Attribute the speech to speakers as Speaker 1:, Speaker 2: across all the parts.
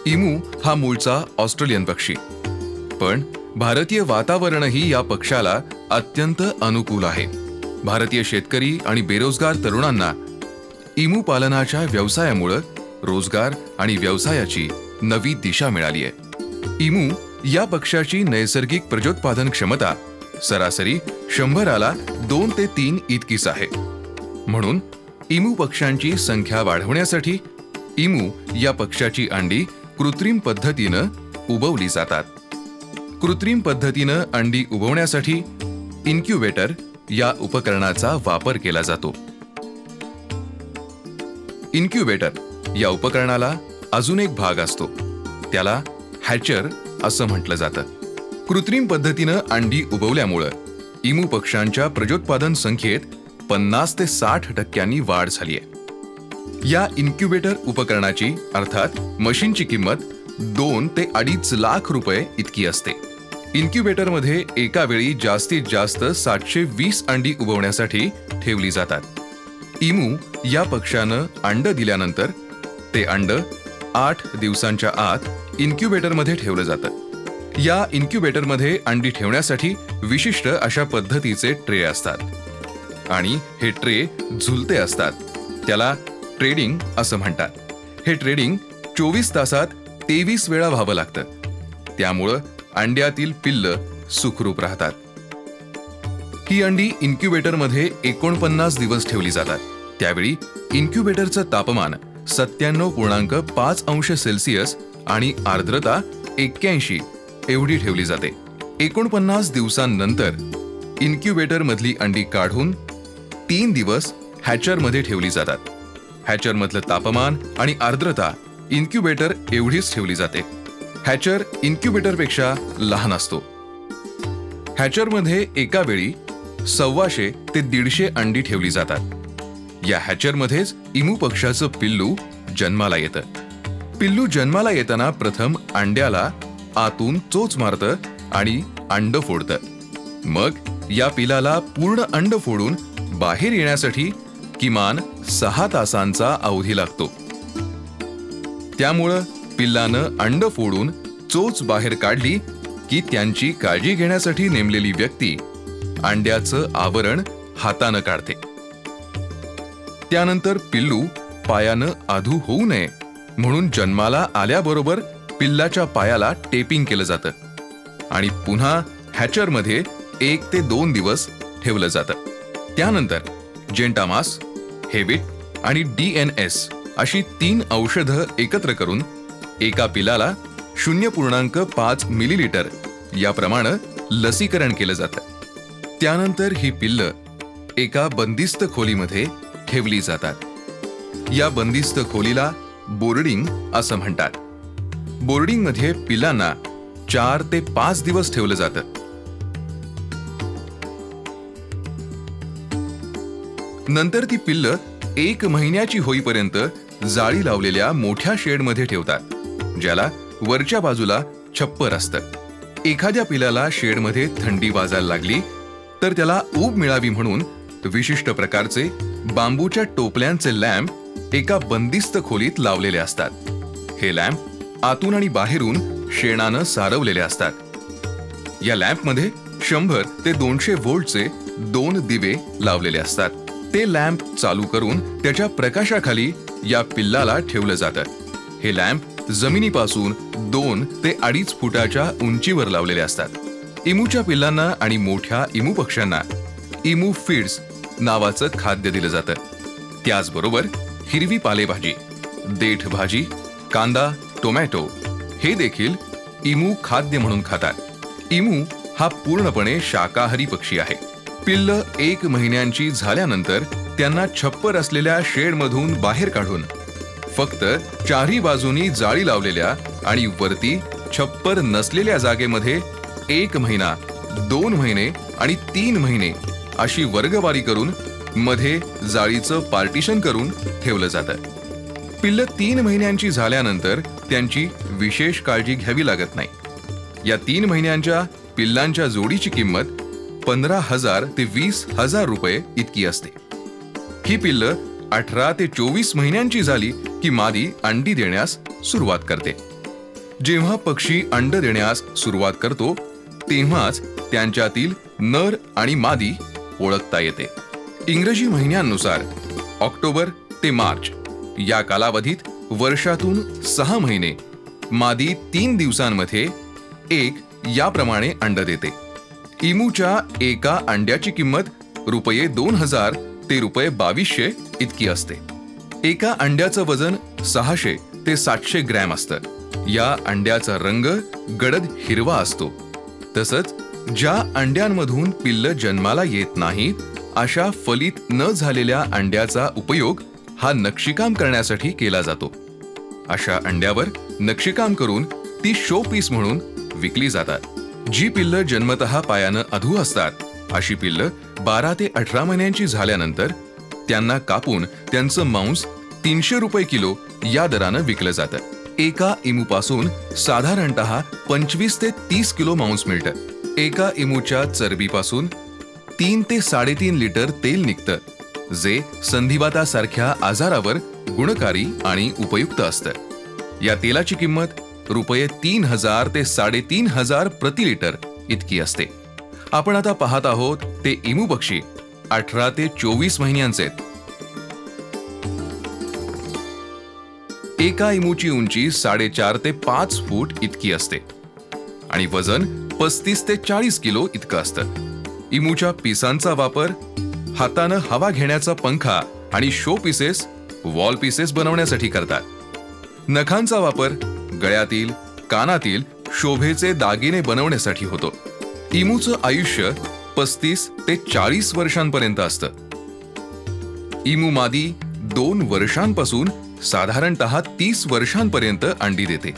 Speaker 1: Emu हा मूळचा Australian पक्षी, पण भारतीय वातावरणही या पक्षाला अत्यंत अनुकूल आहे. भारतीय शेतकरी आणि बेरोजगार तरुणांना इमू पालनाच्या व्यवसायामुळे रोजगार आणि व्यवसायाची नवी दिशा मिळाली आहे. इमू या पक्षाची नैसर्गिक प्रजोत्पादन क्षमता सरासरी 100ला 2 ते 3 इतकीच आहे. म्हणून इमू पक्ष्यांची संख्या वाढवण्यासाठी इमू या पक्षाची अंडी कृत्रिम पद्धतीनं उबवली जातात. कृत्रिम पद्धतीनं अंडी उबवण्यासाठी इन्क्युबेटर या उपकरणाचा वापर केला जातो. इन्क्युबेटर या उपकरणाला अजून एक भाग असतो, त्याला हॅचर असं म्हटलं जातं. कृत्रिम पद्धतीनं अंडी उबवल्यामुळं इमू पक्ष्यांच्या प्रजोत्पादन संख्येत 50 ते 60% वाढ झाली आहे. या इन्क्युबेटर उपकरणाची अर्थात मशीनची किंमत 2 ते 2.5 लाख रुपये इतकी असते. इन्क्युबेटरमध्ये एका वेळी जास्तीत जास्त 720 अंडी उबवण्यासाठी ठेवली जातात. इमू या पक्षानं अंड दिल्यानंतर ते अंड 8 दिवसांच्या आत इन्क्युबेटरमध्ये ठेवलं जातं. या इन्क्युबेटरमध्ये अंडी ठेवण्यासाठी विशिष्ट अशा पद्धतीचे ट्रे असतात आणि हे ट्रे झुलते असतात. त्याला ट्रेडिंग असं म्हणतात. हे ट्रेडिंग 24 तासात 23 वेळा व्हावं लागतं. त्यामुळं अंड्यातील पिल्ल सुखरूप राहतात. ही अंडी इन्क्युबेटरमध्ये 49 दिवस ठेवली जातात. त्यावेळी इन्क्युबेटरचं तापमान 97.5 अंश सेल्सिअस आणि आर्द्रता 81 एवढी ठेवली जाते. 49 दिवसांनंतर इन्क्युबेटरमधली अंडी काढून 3 दिवस हॅचरमध्ये ठेवली जातात. हॅचरमधलं तापमान आणि आर्द्रता इन्क्युबेटर एवढीच ठेवली जाते. हॅचर इन्क्युबेटरपेक्षा लहान असतो. हॅचरमध्ये एका वेळी 125 ते 150 अंडी ठेवली जातात. या हॅचरमध्येच इमू पक्षाचं पिल्लू जन्माला येतं. पिल्लू जन्माला येताना प्रथम अंड्याला आतून चोच मारतं आणि अंड फोडतं. मग या पिलाला पूर्ण अंड फोडून बाहेर येण्यासाठी किमान 6 तासांचा अवधी लागतो. त्यामुळं पिल्लानं अंड फोडून चोच बाहेर काढली की त्यांची काळजी घेण्यासाठी नेमलेली व्यक्ती अंड्याचं आवरण हातानं काढते. त्यानंतर पिल्लू पायानं आधू होऊ नये म्हणून जन्माला आल्याबरोबर पिल्लाच्या पायाला टेपिंग केलं जातं आणि पुन्हा हॅचरमध्ये 1 ते 2 दिवस ठेवलं जातं. त्यानंतर जेंटामास, हेबिट आणि DNS अशी 3 औषधं एकत्र करून एका पिलाला 0.5 मिलीलिटर याप्रमाणे लसीकरण केलं जातं. त्यानंतर ही पिल्लं एका बंदिस्त खोलीमध्ये ठेवली जातात. या बंदिस्त खोलीला बोर्डिंग असं म्हणतात. बोर्डिंगमध्ये पिलांना 4 ते 5 दिवस ठेवलं जातं. नंतर ती पिल्लं 1 महिन्याची होईपर्यंत जाळी लावलेल्या मोठ्या शेडमध्ये ठेवतात, ज्याला वरच्या बाजूला छप्पर असतं. एखाद्या पिलाला शेडमध्ये थंडी वाजायला लागली तर त्याला ऊब मिळावी म्हणून विशिष्ट प्रकारचे बांबूच्या टोपल्यांचे लॅम्प एका बंदिस्त खोलीत लावलेले असतात. हे लॅम्प आतून आणि बाहेरून शेणानं सारवलेले असतात. या लॅम्पमध्ये 100 ते 200 व्होल्टचे 2 दिवे लावलेले असतात. ते लॅम्प चालू करून त्याच्या प्रकाशाखाली या पिल्लाला ठेवलं जातं. हे लॅम्प जमिनीपासून 2 ते 2.5 फुटाच्या उंचीवर लावलेले असतात. इमूच्या पिल्लांना आणि मोठ्या इमू पक्ष्यांना इमू फीड्स नावाचं खाद्य दिलं जातं. त्याचबरोबर हिरवी पालेभाजी, देठ भाजी, कांदा, टोमॅटो हे देखील इमू खाद्य म्हणून खातात. इमू हा पूर्णपणे शाकाहारी पक्षी आहे. पिल्ल 1 महिन्यांची झाल्यानंतर त्यांना छप्पर असलेल्या शेडमधून बाहेर काढून फक्त 4ही बाजूनी जाळी लावलेल्या आणि वरती छप्पर नसलेल्या जागेमध्ये 1 महिना, 2 महिने आणि 3 महिने अशी वर्गवारी करून मध्ये जाळीचं पार्टिशन करून ठेवलं जातं. पिल्ल 3 महिन्यांची झाल्यानंतर त्यांची विशेष काळजी घ्यावी लागत नाही. या 3 महिन्यांच्या पिल्लांच्या जोडीची किंमत 15,000 ते 20,000 रुपये इतकी असते. ही पिल्ल 18 ते 24 महिन्यांची झाली की मादी अंडी देण्यास सुरुवात करते. जेव्हा पक्षी अंड देण्यास सुरुवात करतो तेव्हाच त्यांच्यातील नर आणि मादी ओळखता येते. इंग्रजी महिन्यांनुसार ऑक्टोबर ते मार्च या कालावधीत वर्षातून 6 महिने मादी 3 दिवसांमध्ये एक याप्रमाणे अंड देते. इमूच्या एका अंड्याची किंमत ₹2000 ते ₹2200 इतकी असते. एका अंड्याचं वजन 600 ते 700 ग्रॅम असतं. या अंड्याचा रंग गडद हिरवा असतो. तसंच ज्या अंड्यांमधून पिल्लं जन्माला येत नाहीत अशा फलित न झालेल्या अंड्याचा उपयोग हा नक्षीकाम करण्यासाठी केला जातो. अशा अंड्यावर नक्षीकाम करून ती शो पीस म्हणून विकली जातात. जी पिल्लं जन्मतः पायानं अधू असतात अशी पिल्लं 12 ते 18 महिन्यांची झाल्यानंतर त्यांना कापून त्यांचं मांस ₹300 किलो या दरानं विकलं जातं. एका इमूपासून साधारणतः 25 ते 30 किलो मांस मिळतं. एका इमूच्या चरबीपासून 3 ते 3.5 लिटर तेल निघतं, जे संधिवातासारख्या आजारावर गुणकारी आणि उपयुक्त असतं. या तेलाची किंमत ₹3000 ते 3500 प्रति लिटर इतकी असते. आपण आता पाहत आहोत ते इमू पक्षी 18 ते 24 महिन्यांचे आहेत. एका इमूची उंची 4.5 ते 5 फूट इतकी असते आणि वजन 35 ते 40 किलो इतकं असतं. इमूच्या पिसांचा वापर हातानं हवा घेण्याचा पंखा आणि शो पीसेस, वॉल पीसेस बनवण्यासाठी करतात. नखांचा वापर गळ्यातील, कानातील शोभेचे दागिने बनवण्यासाठी होतो. इमूचं आयुष्य 35 ते 40 वर्षांपर्यंत असतं. इमू मादी 2 वर्षांपासून साधारणतः 30 वर्षांपर्यंत अंडी देते.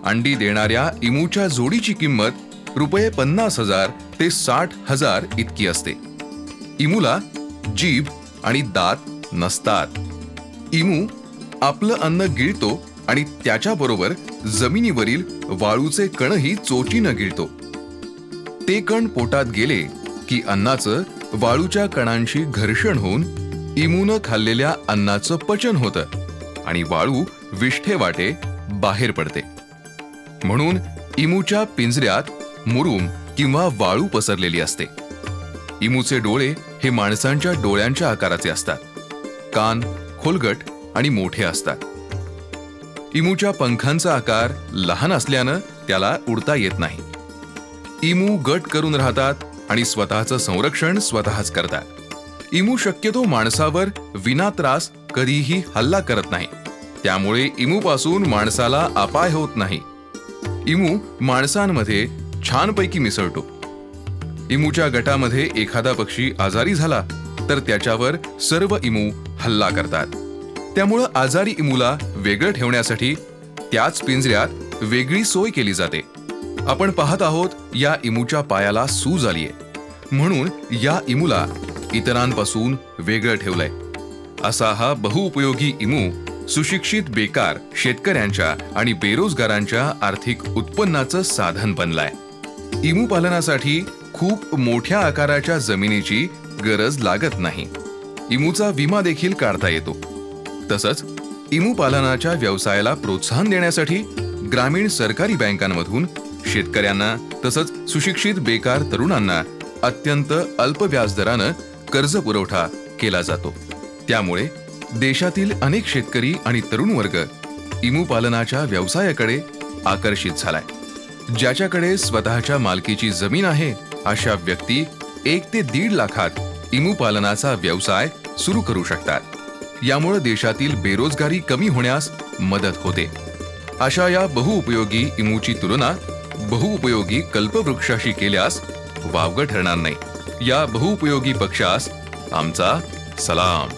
Speaker 1: अंडी देणाऱ्या इमूच्या जोडीची किंमत ₹50,000 ते 60,000 इतकी असते. इमूला जीभ आणि दात नसतात. इमू आपलं अन्न गिळतो आणि त्याच्याबरोबर जमिनीवरील वाळूचे कणही चोचीनं गिळतो. ते कण पोटात गेले की अन्नाचं वाळूच्या कणांशी घर्षण होऊन इमूनं खाल्लेल्या अन्नाचं पचन होतं आणि वाळू विष्ठेवाटे बाहेर पडते. म्हणून इमूच्या पिंजऱ्यात मुरूम किंवा वाळू पसरलेली असते. इमूचे डोळे हे माणसांच्या डोळ्यांच्या आकाराचे असतात. कान खोलगट आणि मोठे असतात. इमूच्या पंखांचा आकार लहान असल्यानं त्याला उडता येत नाही. इमू गट करून राहतात आणि स्वतःचं संरक्षण स्वतःच करतात. इमू शक्यतो माणसावर विना त्रास कधीही हल्ला करत नाही. त्यामुळे इमूपासून माणसाला अपाय होत नाही. इमू माणसांमध्ये छानपैकी मिसळतो. इमूच्या गटामध्ये एखादा पक्षी आजारी झाला तर त्याच्यावर सर्व इमू हल्ला करतात. त्यामुळं आजारी इमूला वेगळं ठेवण्यासाठी त्याच पिंजऱ्यात वेगळी सोय केली जाते. आपण पाहत आहोत या इमूच्या पायाला सूज आलीये, म्हणून या इमूला इतरांपासून वेगळं ठेवलंय. असा हा बहुउपयोगी इमू सुशिक्षित बेकार शेतकऱ्यांच्या आणि बेरोजगारांच्या आर्थिक उत्पन्नाचं साधन बनलाय. इमू पालनासाठी खूप मोठ्या आकाराच्या जमिनीची गरज लागत नाही. इमूचा विमा देखील काढता येतो. तसंच इमू पालनाच्या व्यवसायाला प्रोत्साहन देण्यासाठी ग्रामीण सरकारी बँकांमधून शेतकऱ्यांना तसंच सुशिक्षित बेकार तरुणांना अत्यंत अल्प व्याजदरानं कर्ज पुरवठा केला जातो. त्यामुळे देशातील अनेक शेतकरी आणि तरुण वर्ग इमू पालनाच्या व्यवसायाकडे आकर्षित झालाय. ज्याच्याकडे स्वतःच्या मालकीची जमीन आहे अशा व्यक्ती 1 ते 1.5 लाखात इमू पालनाचा व्यवसाय सुरू करू शकतात. यामुळे देशातील बेरोजगारी कमी होण्यास मदत होते. अशा या बहुउपयोगी इमूची तुलना बहुउपयोगी कल्पवृक्षाशी केल्यास वावगं ठरणार नाही. या बहुउपयोगी पक्षास आमचा सलाम.